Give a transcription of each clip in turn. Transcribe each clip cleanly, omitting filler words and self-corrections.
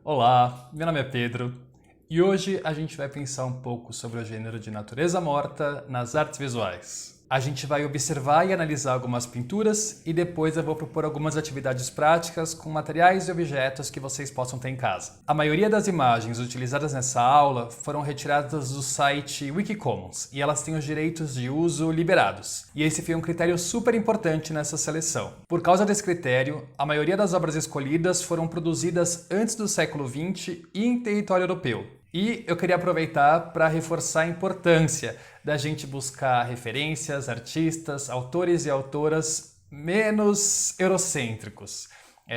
Olá, meu nome é Pedro e hoje a gente vai pensar um pouco sobre o gênero de natureza morta nas artes visuais. A gente vai observar e analisar algumas pinturas e depois eu vou propor algumas atividades práticas com materiais e objetos que vocês possam ter em casa. A maioria das imagens utilizadas nessa aula foram retiradas do site Wikicommons e elas têm os direitos de uso liberados. E esse foi um critério super importante nessa seleção. Por causa desse critério, a maioria das obras escolhidas foram produzidas antes do século XX e em território europeu. E eu queria aproveitar para reforçar a importância da gente buscar referências, artistas, autores e autoras menos eurocêntricos,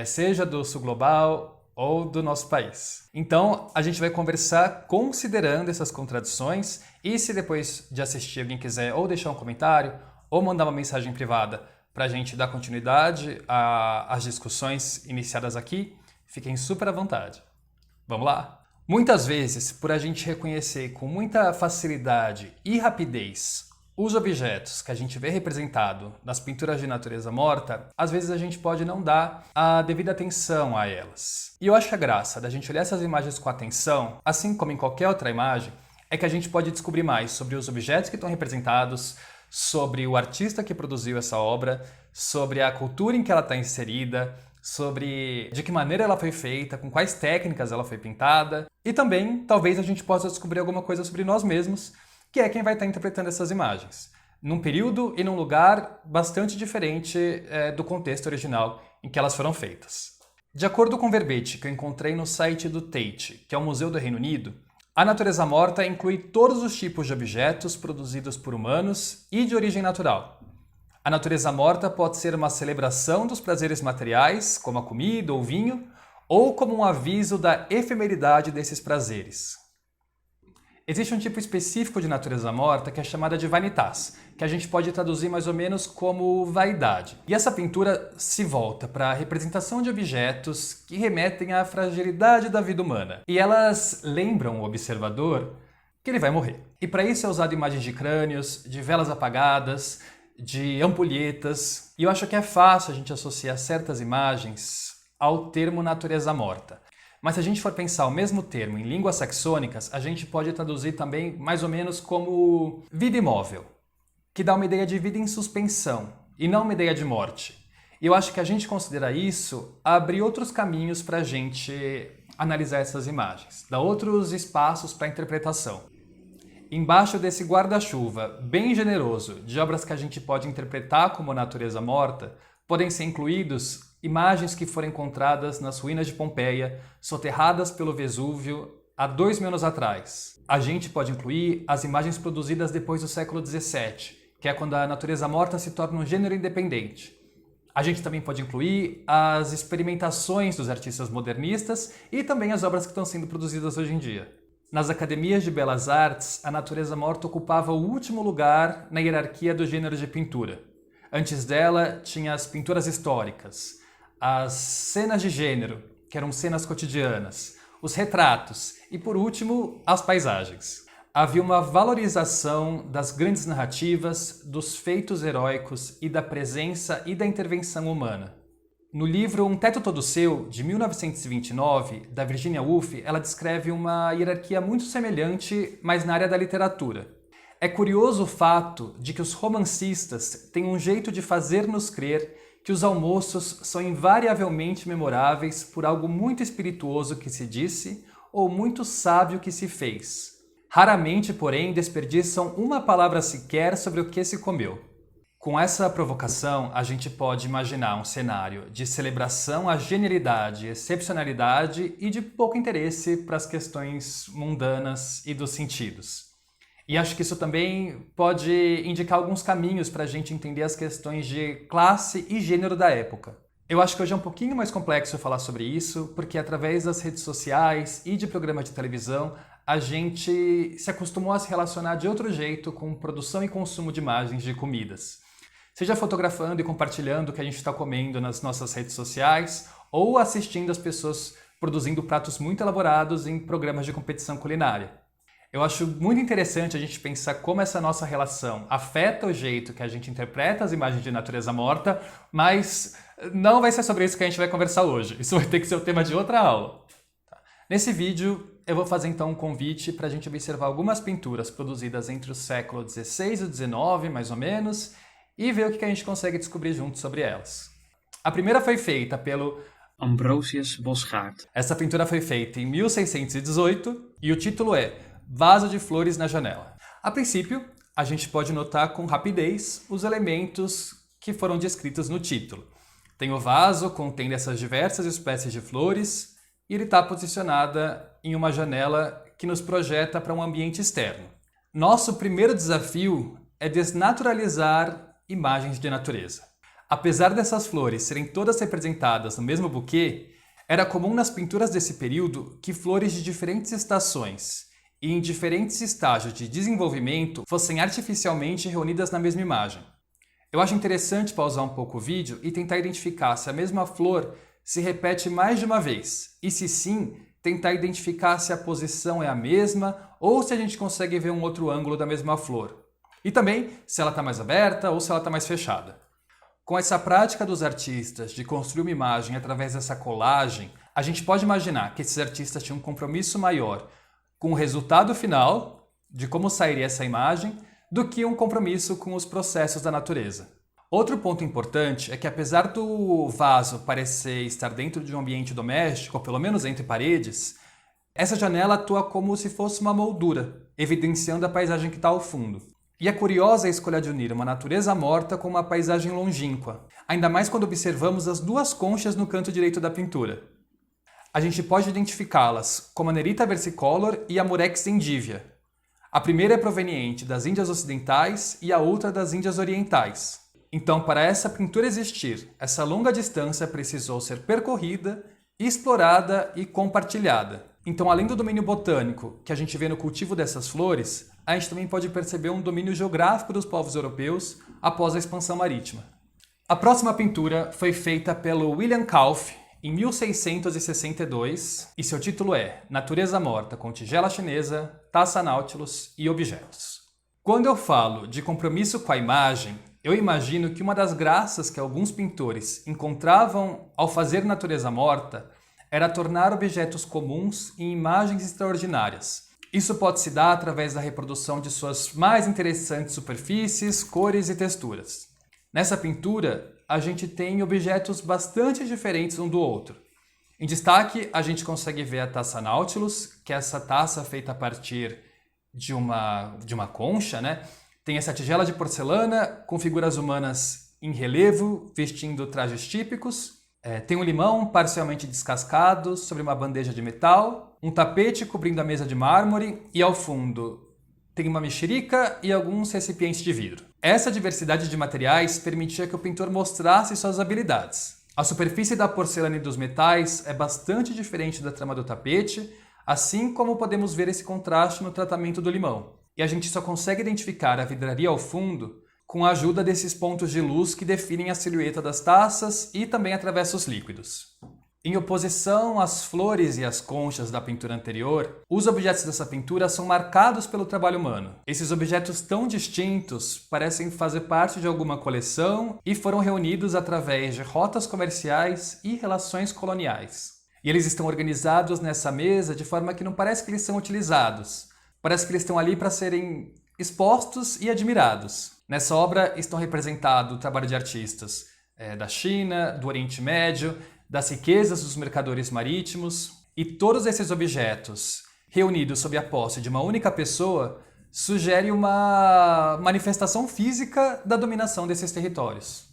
seja do sul global ou do nosso país. Então, a gente vai conversar considerando essas contradições e se depois de assistir alguém quiser ou deixar um comentário ou mandar uma mensagem privada para a gente dar continuidade às discussões iniciadas aqui, fiquem super à vontade. Vamos lá? Muitas vezes, por a gente reconhecer com muita facilidade e rapidez os objetos que a gente vê representado nas pinturas de natureza morta, às vezes a gente pode não dar a devida atenção a elas. E eu acho que a graça da gente olhar essas imagens com atenção, assim como em qualquer outra imagem, é que a gente pode descobrir mais sobre os objetos que estão representados, sobre o artista que produziu essa obra, sobre a cultura em que ela está inserida, sobre de que maneira ela foi feita, com quais técnicas ela foi pintada e também talvez a gente possa descobrir alguma coisa sobre nós mesmos, que é quem vai estar interpretando essas imagens, num período e num lugar bastante diferente do contexto original em que elas foram feitas. De acordo com o verbete que eu encontrei no site do Tate, que é o Museu do Reino Unido, a natureza morta inclui todos os tipos de objetos produzidos por humanos e de origem natural. A natureza morta pode ser uma celebração dos prazeres materiais, como a comida ou vinho, ou como um aviso da efemeridade desses prazeres. Existe um tipo específico de natureza morta que é chamada de vanitas, que a gente pode traduzir mais ou menos como vaidade. E essa pintura se volta para a representação de objetos que remetem à fragilidade da vida humana. E elas lembram o observador que ele vai morrer. E para isso é usado imagens de crânios, de velas apagadas, de ampulhetas, e eu acho que é fácil a gente associar certas imagens ao termo natureza morta. Mas se a gente for pensar o mesmo termo em línguas saxônicas, a gente pode traduzir também mais ou menos como vida imóvel, que dá uma ideia de vida em suspensão, e não uma ideia de morte. E eu acho que a gente considera isso abrir outros caminhos para a gente analisar essas imagens, dar outros espaços para interpretação. Embaixo desse guarda-chuva bem generoso de obras que a gente pode interpretar como natureza morta, podem ser incluídos imagens que foram encontradas nas ruínas de Pompeia, soterradas pelo Vesúvio há 2.000 anos atrás. A gente pode incluir as imagens produzidas depois do século XVII, que é quando a natureza morta se torna um gênero independente. A gente também pode incluir as experimentações dos artistas modernistas e também as obras que estão sendo produzidas hoje em dia. Nas academias de belas artes, a natureza morta ocupava o último lugar na hierarquia do gênero de pintura. Antes dela, tinha as pinturas históricas, as cenas de gênero, que eram cenas cotidianas, os retratos e, por último, as paisagens. Havia uma valorização das grandes narrativas, dos feitos heróicos e da presença e da intervenção humana. No livro Um Teto Todo Seu, de 1929, da Virginia Woolf, ela descreve uma hierarquia muito semelhante, mas na área da literatura. É curioso o fato de que os romancistas têm um jeito de fazer-nos crer que os almoços são invariavelmente memoráveis por algo muito espirituoso que se disse ou muito sábio que se fez. Raramente, porém, desperdiçam uma palavra sequer sobre o que se comeu. Com essa provocação, a gente pode imaginar um cenário de celebração à genialidade, excepcionalidade e de pouco interesse para as questões mundanas e dos sentidos. E acho que isso também pode indicar alguns caminhos para a gente entender as questões de classe e gênero da época. Eu acho que hoje é um pouquinho mais complexo falar sobre isso, porque através das redes sociais e de programas de televisão, a gente se acostumou a se relacionar de outro jeito com produção e consumo de imagens de comidas. Seja fotografando e compartilhando o que a gente está comendo nas nossas redes sociais ou assistindo as pessoas produzindo pratos muito elaborados em programas de competição culinária. Eu acho muito interessante a gente pensar como essa nossa relação afeta o jeito que a gente interpreta as imagens de natureza morta, mas não vai ser sobre isso que a gente vai conversar hoje. Isso vai ter que ser o tema de outra aula. Nesse vídeo, eu vou fazer então um convite para a gente observar algumas pinturas produzidas entre o século XVI e o XIX, mais ou menos, e ver o que a gente consegue descobrir junto sobre elas. A primeira foi feita pelo Ambrosius Bosschaert. Essa pintura foi feita em 1618 e o título é Vaso de Flores na Janela. A princípio, a gente pode notar com rapidez os elementos que foram descritos no título. Tem o vaso contendo essas diversas espécies de flores e ele está posicionada em uma janela que nos projeta para um ambiente externo. Nosso primeiro desafio é desnaturalizar imagens de natureza. Apesar dessas flores serem todas representadas no mesmo buquê, era comum nas pinturas desse período que flores de diferentes estações e em diferentes estágios de desenvolvimento fossem artificialmente reunidas na mesma imagem. Eu acho interessante pausar um pouco o vídeo e tentar identificar se a mesma flor se repete mais de uma vez, e se sim, tentar identificar se a posição é a mesma ou se a gente consegue ver um outro ângulo da mesma flor. E também se ela está mais aberta ou se ela está mais fechada. Com essa prática dos artistas de construir uma imagem através dessa colagem, a gente pode imaginar que esses artistas tinham um compromisso maior com o resultado final, de como sairia essa imagem, do que um compromisso com os processos da natureza. Outro ponto importante é que apesar do vaso parecer estar dentro de um ambiente doméstico, ou pelo menos entre paredes, essa janela atua como se fosse uma moldura, evidenciando a paisagem que está ao fundo. E é curiosa a escolha de unir uma natureza morta com uma paisagem longínqua, ainda mais quando observamos as duas conchas no canto direito da pintura. A gente pode identificá-las como a Nerita versicolor e a Murex endivia. A primeira é proveniente das Índias Ocidentais e a outra das Índias Orientais. Então, para essa pintura existir, essa longa distância precisou ser percorrida, explorada e compartilhada. Então, além do domínio botânico que a gente vê no cultivo dessas flores, a gente também pode perceber um domínio geográfico dos povos europeus após a expansão marítima. A próxima pintura foi feita pelo William Kauf em 1662 e seu título é Natureza Morta com Tigela Chinesa, Taça Nautilus e Objetos. Quando eu falo de compromisso com a imagem, eu imagino que uma das graças que alguns pintores encontravam ao fazer natureza morta era tornar objetos comuns em imagens extraordinárias. Isso pode se dar através da reprodução de suas mais interessantes superfícies, cores e texturas. Nessa pintura, a gente tem objetos bastante diferentes um do outro. Em destaque, a gente consegue ver a taça Nautilus, que é essa taça feita a partir de uma concha, né? Tem essa tigela de porcelana com figuras humanas em relevo, vestindo trajes típicos. Tem um limão parcialmente descascado sobre uma bandeja de metal, um tapete cobrindo a mesa de mármore e ao fundo tem uma mexerica e alguns recipientes de vidro. Essa diversidade de materiais permitia que o pintor mostrasse suas habilidades. A superfície da porcelana e dos metais é bastante diferente da trama do tapete, assim como podemos ver esse contraste no tratamento do limão. E a gente só consegue identificar a vidraria ao fundo com a ajuda desses pontos de luz que definem a silhueta das taças e também atravessam os líquidos. Em oposição às flores e às conchas da pintura anterior, os objetos dessa pintura são marcados pelo trabalho humano. Esses objetos tão distintos parecem fazer parte de alguma coleção e foram reunidos através de rotas comerciais e relações coloniais. E eles estão organizados nessa mesa de forma que não parece que eles são utilizados. Parece que eles estão ali para serem expostos e admirados. Nessa obra estão representados o trabalho de artistas da China, do Oriente Médio, das riquezas dos mercadores marítimos, e todos esses objetos, reunidos sob a posse de uma única pessoa, sugerem uma manifestação física da dominação desses territórios.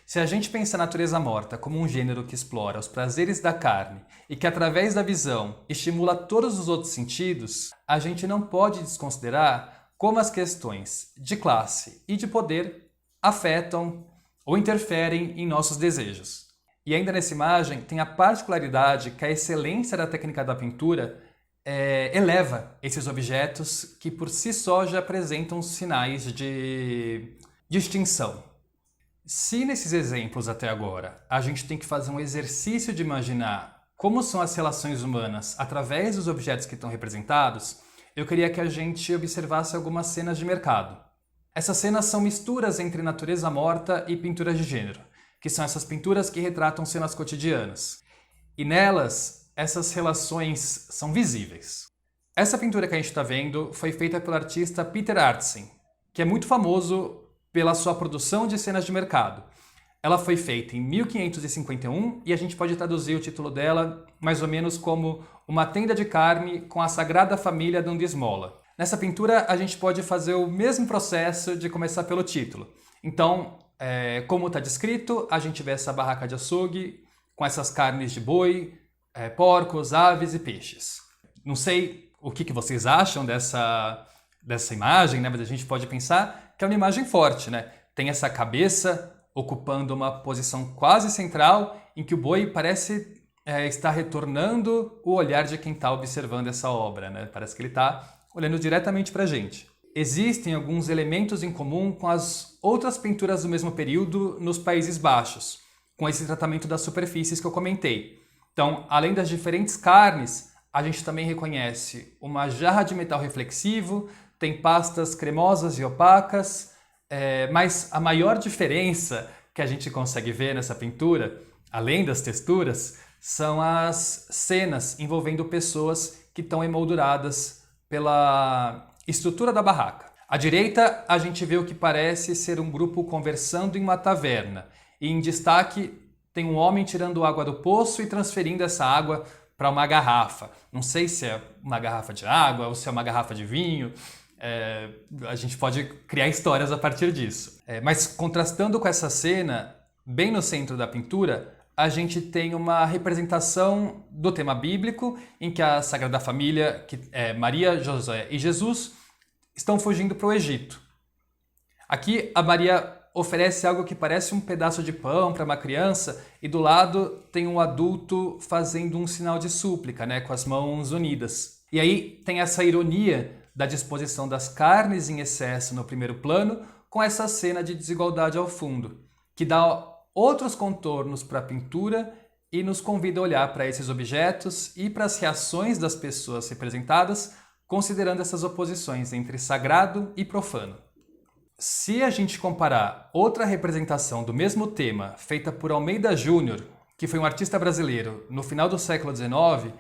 Se a gente pensa a natureza morta como um gênero que explora os prazeres da carne e que, através da visão, estimula todos os outros sentidos, a gente não pode desconsiderar como as questões de classe e de poder afetam ou interferem em nossos desejos. E ainda nessa imagem tem a particularidade que a excelência da técnica da pintura eleva esses objetos que por si só já apresentam sinais de distinção. Se nesses exemplos até agora a gente tem que fazer um exercício de imaginar como são as relações humanas através dos objetos que estão representados, eu queria que a gente observasse algumas cenas de mercado. Essas cenas são misturas entre natureza morta e pinturas de gênero, que são essas pinturas que retratam cenas cotidianas. E nelas, essas relações são visíveis. Essa pintura que a gente está vendo foi feita pelo artista Peter Artsen, que é muito famoso pela sua produção de cenas de mercado. Ela foi feita em 1551 e a gente pode traduzir o título dela mais ou menos como Uma tenda de carne com a Sagrada Família dando esmola. Nessa pintura a gente pode fazer o mesmo processo de começar pelo título. Então, como está descrito, a gente vê essa barraca de açougue com essas carnes de boi, porcos, aves e peixes. Não sei o que vocês acham dessa imagem, né? Mas a gente pode pensar que é uma imagem forte, né? Tem essa cabeça ocupando uma posição quase central em que o boi parece estar retornando o olhar de quem está observando essa obra, né? Parece que ele está olhando diretamente para a gente. Existem alguns elementos em comum com as outras pinturas do mesmo período nos Países Baixos, com esse tratamento das superfícies que eu comentei. Então, além das diferentes carnes, a gente também reconhece uma jarra de metal reflexivo, tem pastas cremosas e opacas, mas a maior diferença que a gente consegue ver nessa pintura, além das texturas, são as cenas envolvendo pessoas que estão emolduradas pela estrutura da barraca. À direita, a gente vê o que parece ser um grupo conversando em uma taverna. E em destaque, tem um homem tirando água do poço e transferindo essa água para uma garrafa. Não sei se é uma garrafa de água ou se é uma garrafa de vinho. A gente pode criar histórias a partir disso. Mas contrastando com essa cena, bem no centro da pintura, a gente tem uma representação do tema bíblico em que a Sagrada Família, que é Maria, José e Jesus, estão fugindo para o Egito. Aqui a Maria oferece algo que parece um pedaço de pão para uma criança e do lado tem um adulto fazendo um sinal de súplica, né, com as mãos unidas. E aí tem essa ironia da disposição das carnes em excesso no primeiro plano com essa cena de desigualdade ao fundo, que dá outros contornos para a pintura e nos convida a olhar para esses objetos e para as reações das pessoas representadas, considerando essas oposições entre sagrado e profano. Se a gente comparar outra representação do mesmo tema feita por Almeida Júnior, que foi um artista brasileiro no final do século XIX,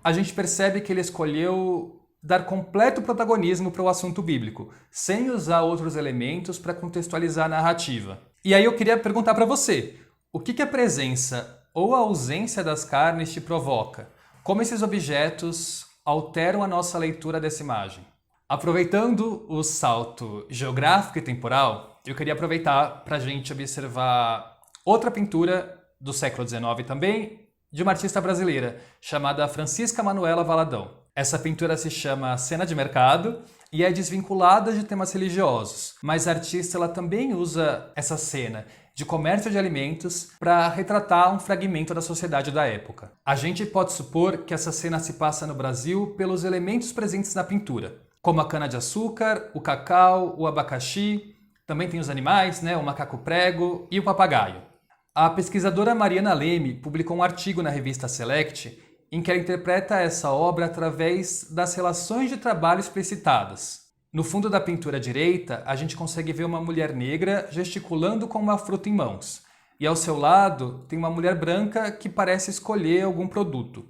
a gente percebe que ele escolheu dar completo protagonismo para o assunto bíblico, sem usar outros elementos para contextualizar a narrativa. E aí eu queria perguntar para você, o que a presença ou a ausência das carnes te provoca? Como esses objetos alteram a nossa leitura dessa imagem? Aproveitando o salto geográfico e temporal, eu queria aproveitar para a gente observar outra pintura do século XIX também, de uma artista brasileira, chamada Francisca Manuela Valadão. Essa pintura se chama Cena de Mercado e é desvinculada de temas religiosos, mas a artista ela também usa essa cena de comércio de alimentos para retratar um fragmento da sociedade da época. A gente pode supor que essa cena se passa no Brasil pelos elementos presentes na pintura, como a cana-de-açúcar, o cacau, o abacaxi, também tem os animais, né, o macaco prego e o papagaio. A pesquisadora Mariana Leme publicou um artigo na revista Select em que ela interpreta essa obra através das relações de trabalho explicitadas. No fundo da pintura à direita, a gente consegue ver uma mulher negra gesticulando com uma fruta em mãos, e ao seu lado tem uma mulher branca que parece escolher algum produto.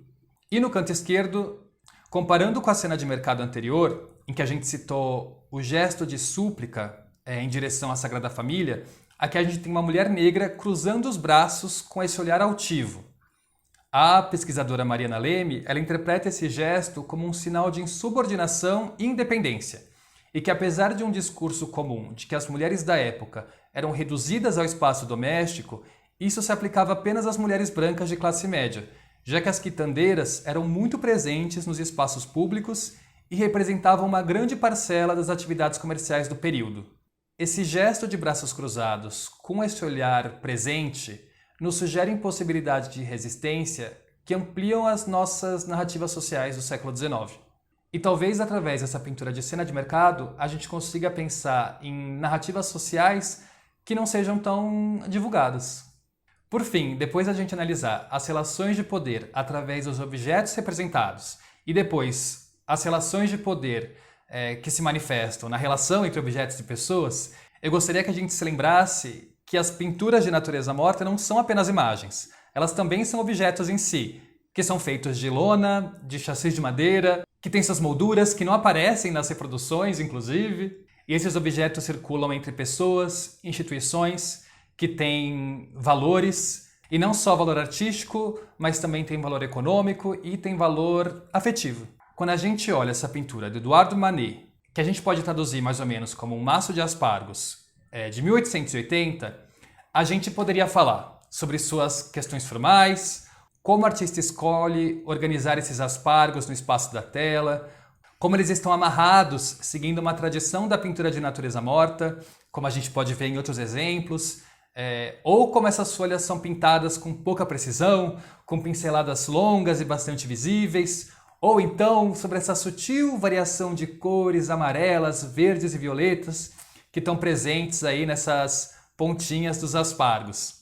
E no canto esquerdo, comparando com a cena de mercado anterior, em que a gente citou o gesto de súplica em direção à Sagrada Família, aqui a gente tem uma mulher negra cruzando os braços com esse olhar altivo. A pesquisadora Mariana Leme, ela interpreta esse gesto como um sinal de insubordinação e independência, e que apesar de um discurso comum de que as mulheres da época eram reduzidas ao espaço doméstico, isso se aplicava apenas às mulheres brancas de classe média, já que as quitandeiras eram muito presentes nos espaços públicos e representavam uma grande parcela das atividades comerciais do período. Esse gesto de braços cruzados, com esse olhar presente, nos sugerem possibilidades de resistência que ampliam as nossas narrativas sociais do século XIX. E talvez através dessa pintura de cena de mercado, a gente consiga pensar em narrativas sociais que não sejam tão divulgadas. Por fim, depois da gente analisar as relações de poder através dos objetos representados e depois as relações de poder que se manifestam na relação entre objetos e pessoas, eu gostaria que a gente se lembrasse que as pinturas de natureza morta não são apenas imagens, elas também são objetos em si, que são feitos de lona, de chassis de madeira, que têm suas molduras que não aparecem nas reproduções, inclusive. E esses objetos circulam entre pessoas, instituições, que têm valores, e não só valor artístico, mas também tem valor econômico e tem valor afetivo. Quando a gente olha essa pintura de Eduardo Manet, que a gente pode traduzir mais ou menos como um maço de aspargos, de 1880, a gente poderia falar sobre suas questões formais, como o artista escolhe organizar esses aspargos no espaço da tela, como eles estão amarrados seguindo uma tradição da pintura de natureza morta, como a gente pode ver em outros exemplos, ou como essas folhas são pintadas com pouca precisão, com pinceladas longas e bastante visíveis, ou então sobre essa sutil variação de cores amarelas, verdes e violetas que estão presentes aí nessas pontinhas dos aspargos.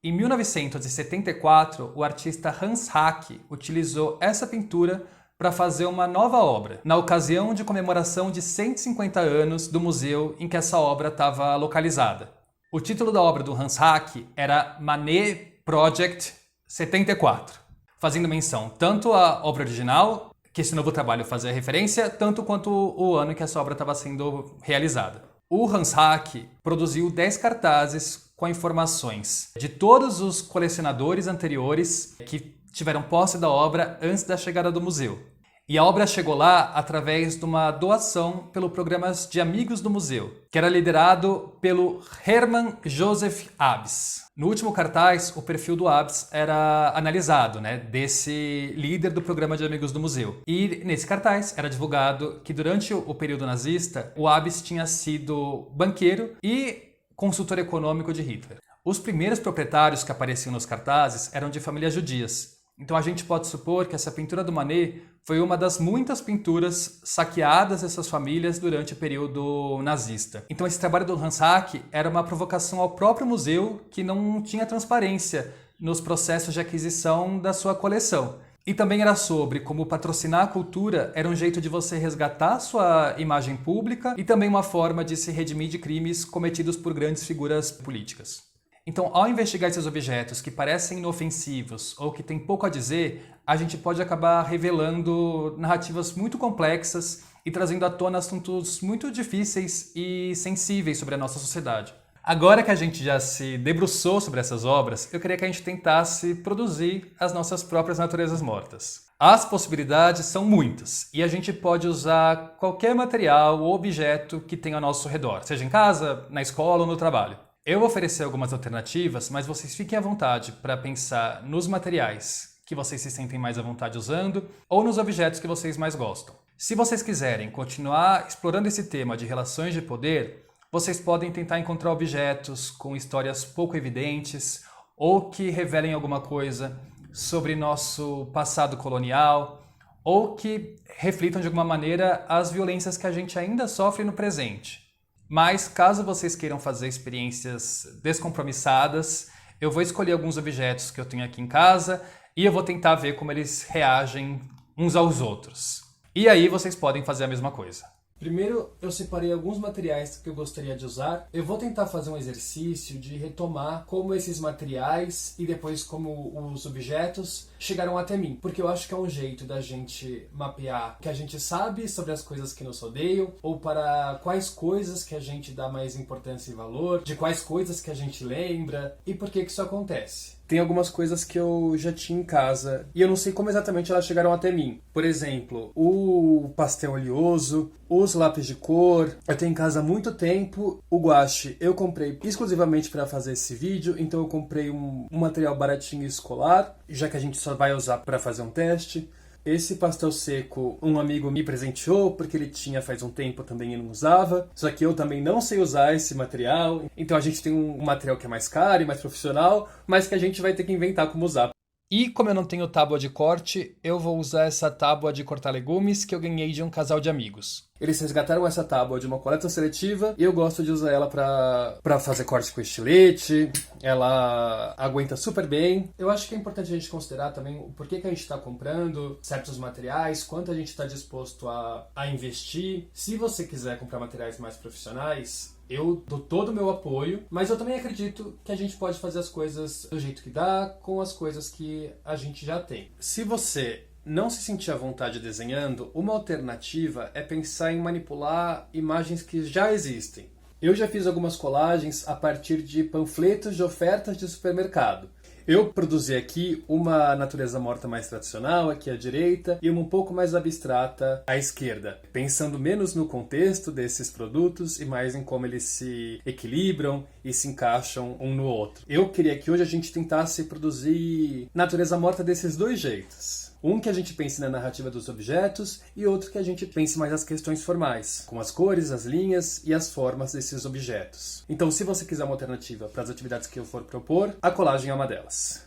Em 1974, o artista Hans Hack utilizou essa pintura para fazer uma nova obra, na ocasião de comemoração de 150 anos do museu em que essa obra estava localizada. O título da obra do Hans Hack era Manet Project 74, fazendo menção tanto à obra original, que esse novo trabalho fazia referência, tanto quanto o ano em que essa obra estava sendo realizada. O Hans Hack produziu 10 cartazes com informações de todos os colecionadores anteriores que tiveram posse da obra antes da chegada do museu. E a obra chegou lá através de uma doação pelo programa de Amigos do Museu, que era liderado pelo Hermann Joseph Abs. No último cartaz, o perfil do Abs era analisado, desse líder do programa de Amigos do Museu. E nesse cartaz era divulgado que durante o período nazista, o Abs tinha sido banqueiro e consultor econômico de Hitler. Os primeiros proprietários que apareciam nos cartazes eram de famílias judias. Então a gente pode supor que essa pintura do Manet foi uma das muitas pinturas saqueadas dessas famílias durante o período nazista. Então esse trabalho do Hans Hack era uma provocação ao próprio museu, que não tinha transparência nos processos de aquisição da sua coleção. E também era sobre como patrocinar a cultura era um jeito de você resgatar sua imagem pública e também uma forma de se redimir de crimes cometidos por grandes figuras políticas. Então, ao investigar esses objetos que parecem inofensivos ou que têm pouco a dizer, a gente pode acabar revelando narrativas muito complexas e trazendo à tona assuntos muito difíceis e sensíveis sobre a nossa sociedade. Agora que a gente já se debruçou sobre essas obras, eu queria que a gente tentasse produzir as nossas próprias naturezas mortas. As possibilidades são muitas e a gente pode usar qualquer material ou objeto que tenha ao nosso redor, seja em casa, na escola ou no trabalho. Eu vou oferecer algumas alternativas, mas vocês fiquem à vontade para pensar nos materiais que vocês se sentem mais à vontade usando ou nos objetos que vocês mais gostam. Se vocês quiserem continuar explorando esse tema de relações de poder, vocês podem tentar encontrar objetos com histórias pouco evidentes ou que revelem alguma coisa sobre nosso passado colonial ou que reflitam de alguma maneira as violências que a gente ainda sofre no presente. Mas, caso vocês queiram fazer experiências descompromissadas, eu vou escolher alguns objetos que eu tenho aqui em casa e eu vou tentar ver como eles reagem uns aos outros. E aí vocês podem fazer a mesma coisa. Primeiro, eu separei alguns materiais que eu gostaria de usar. Eu vou tentar fazer um exercício de retomar como esses materiais e depois como os objetos chegaram até mim. Porque eu acho que é um jeito da gente mapear o que a gente sabe sobre as coisas que nos rodeiam, ou para quais coisas que a gente dá mais importância e valor, de quais coisas que a gente lembra e por que isso acontece. Tem algumas coisas que eu já tinha em casa e eu não sei como exatamente elas chegaram até mim. Por exemplo, o pastel oleoso, os lápis de cor. Eu tenho em casa há muito tempo. O guache eu comprei exclusivamente para fazer esse vídeo, então eu comprei um material baratinho escolar, já que a gente só vai usar para fazer um teste. Esse pastel seco, um amigo me presenteou, porque ele tinha faz um tempo também e não usava. Só que eu também não sei usar esse material. Então a gente tem um material que é mais caro e mais profissional, mas que a gente vai ter que inventar como usar. E como eu não tenho tábua de corte, eu vou usar essa tábua de cortar legumes que eu ganhei de um casal de amigos. Eles resgataram essa tábua de uma coleta seletiva e eu gosto de usar ela pra fazer corte com estilete. Ela aguenta super bem. Eu acho que é importante a gente considerar também o porquê que a gente está comprando certos materiais, quanto a gente está disposto a investir. Se você quiser comprar materiais mais profissionais, Eu dou todo o meu apoio, mas eu também acredito que a gente pode fazer as coisas do jeito que dá, com as coisas que a gente já tem. Se você não se sentir à vontade desenhando, uma alternativa é pensar em manipular imagens que já existem. Eu já fiz algumas colagens a partir de panfletos de ofertas de supermercado. Eu produzi aqui uma natureza morta mais tradicional, aqui à direita, e uma um pouco mais abstrata à esquerda, pensando menos no contexto desses produtos e mais em como eles se equilibram e se encaixam um no outro. Eu queria que hoje a gente tentasse produzir natureza morta desses dois jeitos. Um que a gente pense na narrativa dos objetos e outro que a gente pense mais nas questões formais, com as cores, as linhas e as formas desses objetos. Então, se você quiser uma alternativa para as atividades que eu for propor, a colagem é uma delas.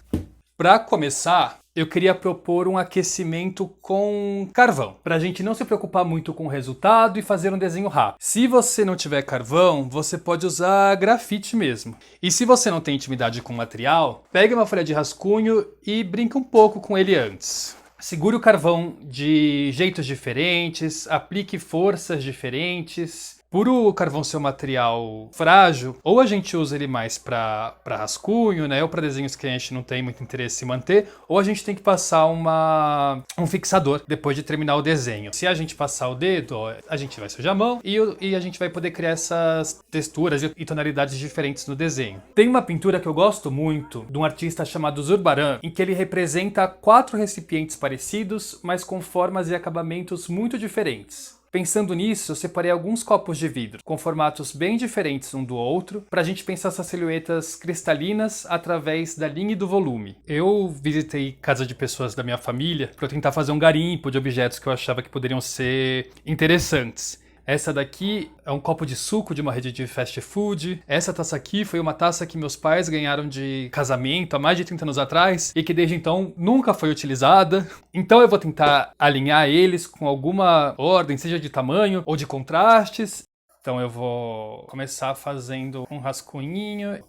Para começar, eu queria propor um aquecimento com carvão, para a gente não se preocupar muito com o resultado e fazer um desenho rápido. Se você não tiver carvão, você pode usar grafite mesmo. E se você não tem intimidade com o material, pegue uma folha de rascunho e brinque um pouco com ele antes. Segure o carvão de jeitos diferentes, aplique forças diferentes. Por o carvão ser um material frágil, ou a gente usa ele mais para rascunho, né, ou para desenhos que a gente não tem muito interesse em manter, ou a gente tem que passar um fixador depois de terminar o desenho. Se a gente passar o dedo, ó, a gente vai sujar a mão e a gente vai poder criar essas texturas e tonalidades diferentes no desenho. Tem uma pintura que eu gosto muito, de um artista chamado Zurbarán, em que ele representa 4 recipientes parecidos, mas com formas e acabamentos muito diferentes. Pensando nisso, eu separei alguns copos de vidro, com formatos bem diferentes um do outro, para a gente pensar essas silhuetas cristalinas através da linha e do volume. Eu visitei casa de pessoas da minha família para tentar fazer um garimpo de objetos que eu achava que poderiam ser interessantes. Essa daqui é um copo de suco de uma rede de fast food. Essa taça aqui foi uma taça que meus pais ganharam de casamento há mais de 30 anos atrás e que desde então nunca foi utilizada. Então eu vou tentar alinhar eles com alguma ordem, seja de tamanho ou de contrastes. Então eu vou começar fazendo um rascunhinho.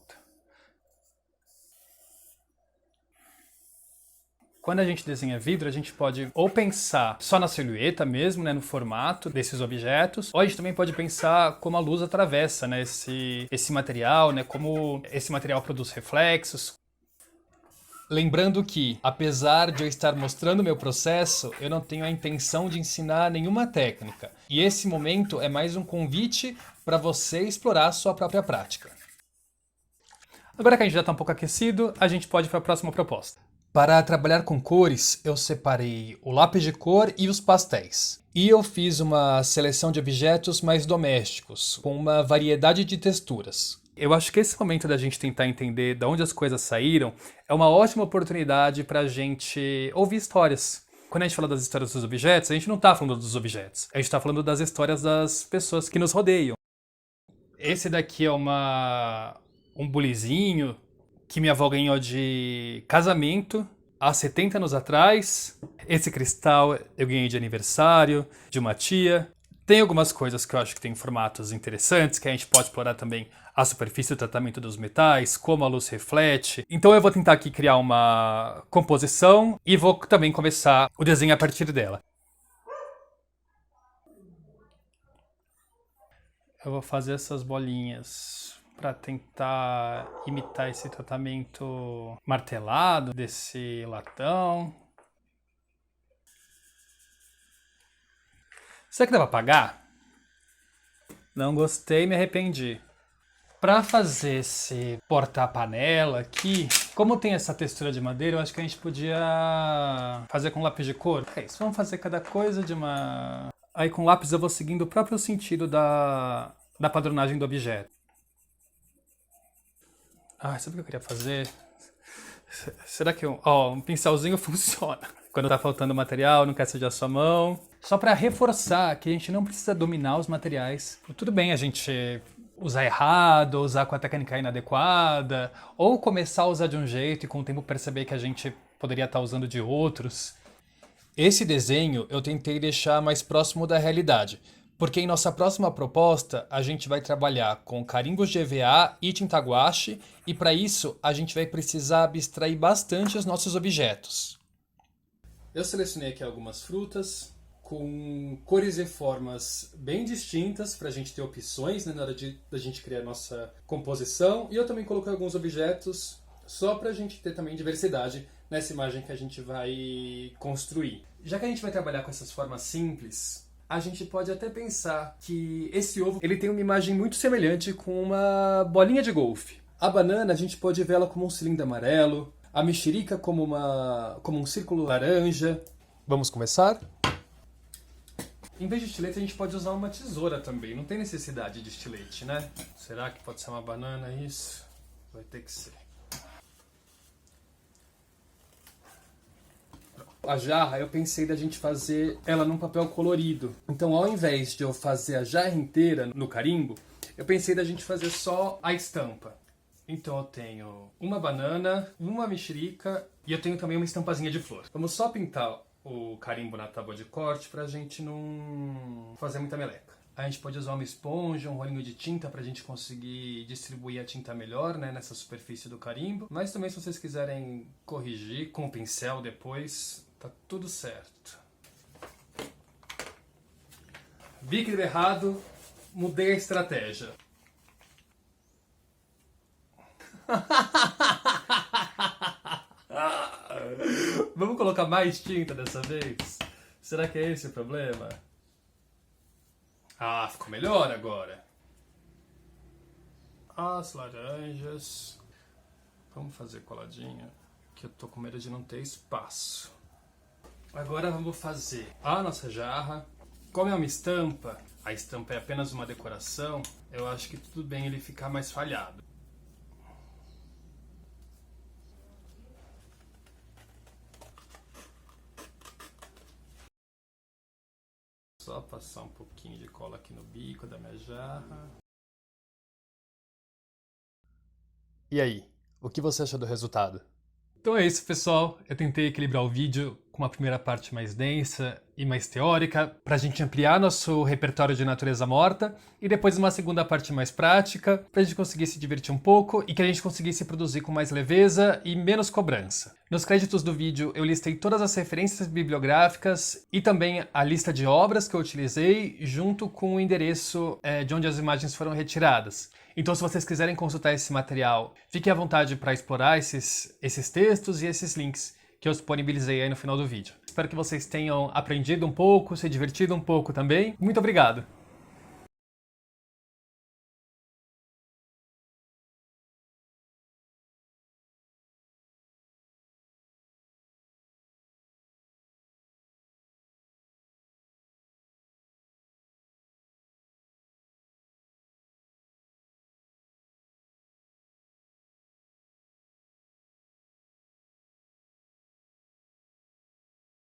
Quando a gente desenha vidro, a gente pode ou pensar só na silhueta mesmo, né, no formato desses objetos, ou a gente também pode pensar como a luz atravessa, né, esse material, né, como esse material produz reflexos. Lembrando que, apesar de eu estar mostrando o meu processo, eu não tenho a intenção de ensinar nenhuma técnica. E esse momento é mais um convite para você explorar a sua própria prática. Agora que a gente já está um pouco aquecido, a gente pode ir para a próxima proposta. Para trabalhar com cores, eu separei o lápis de cor e os pastéis. E eu fiz uma seleção de objetos mais domésticos, com uma variedade de texturas. Eu acho que esse momento da gente tentar entender de onde as coisas saíram é uma ótima oportunidade para a gente ouvir histórias. Quando a gente fala das histórias dos objetos, a gente não está falando dos objetos. A gente está falando das histórias das pessoas que nos rodeiam. Esse daqui é um bulizinho que minha avó ganhou de casamento há 70 anos atrás. Esse cristal eu ganhei de aniversário de uma tia. Tem algumas coisas que eu acho que tem formatos interessantes, que a gente pode explorar também a superfície do tratamento dos metais, como a luz reflete. Então eu vou tentar aqui criar uma composição e vou também começar o desenho a partir dela. Eu vou fazer essas bolinhas para tentar imitar esse tratamento martelado desse latão. Será que dá pra apagar? Não gostei, me arrependi. Para fazer esse porta-panela aqui, como tem essa textura de madeira, eu acho que a gente podia fazer com lápis de cor. É isso, vamos fazer cada coisa de uma... Aí com lápis eu vou seguindo o próprio sentido da padronagem do objeto. Ah, sabe o que eu queria fazer? Será que um pincelzinho funciona? Quando tá faltando material, não quer sujar sua mão. Só para reforçar que a gente não precisa dominar os materiais. Tudo bem a gente usar errado, usar com a técnica inadequada, ou começar a usar de um jeito e com o tempo perceber que a gente poderia estar usando de outros. Esse desenho eu tentei deixar mais próximo da realidade, porque em nossa próxima proposta a gente vai trabalhar com carimbos de EVA e tinta guache, e para isso a gente vai precisar abstrair bastante os nossos objetos. Eu selecionei aqui algumas frutas, com cores e formas bem distintas para a gente ter opções, né, na hora da gente criar a nossa composição. E eu também coloquei alguns objetos só para a gente ter também diversidade nessa imagem que a gente vai construir. Já que a gente vai trabalhar com essas formas simples, a gente pode até pensar que esse ovo ele tem uma imagem muito semelhante com uma bolinha de golfe. A banana a gente pode ver ela como um cilindro amarelo, a mexerica como um círculo laranja. Vamos começar? Em vez de estilete, a gente pode usar uma tesoura também. Não tem necessidade de estilete, né? Será que pode ser uma banana isso? Vai ter que ser. A jarra, eu pensei da gente fazer ela num papel colorido. Então, ao invés de eu fazer a jarra inteira no carimbo, eu pensei da gente fazer só a estampa. Então eu tenho uma banana, uma mexerica e eu tenho também uma estampazinha de flor. Vamos só pintar o carimbo na tábua de corte pra gente não fazer muita meleca. A gente pode usar uma esponja, um rolinho de tinta pra gente conseguir distribuir a tinta melhor, né, nessa superfície do carimbo. Mas também se vocês quiserem corrigir com o pincel depois, tá tudo certo. Vi que deu errado, mudei a estratégia. Vamos colocar mais tinta dessa vez? Será que é esse o problema? Ah, ficou melhor agora. As laranjas. Vamos fazer coladinho, que eu tô com medo de não ter espaço. Agora vamos fazer a nossa jarra. Como é uma estampa, a estampa é apenas uma decoração, eu acho que tudo bem ele ficar mais falhado. Só passar um pouquinho de cola aqui no bico da minha jarra. E aí, o que você achou do resultado? Então é isso, pessoal. Eu tentei equilibrar o vídeo com uma primeira parte mais densa e mais teórica, para a gente ampliar nosso repertório de natureza morta, e depois uma segunda parte mais prática, para a gente conseguir se divertir um pouco e que a gente conseguisse produzir com mais leveza e menos cobrança. Nos créditos do vídeo eu listei todas as referências bibliográficas e também a lista de obras que eu utilizei, junto com o endereço de onde as imagens foram retiradas. Então, se vocês quiserem consultar esse material, fiquem à vontade para explorar esses textos e esses links que eu disponibilizei aí no final do vídeo. Espero que vocês tenham aprendido um pouco, se divertido um pouco também. Muito obrigado!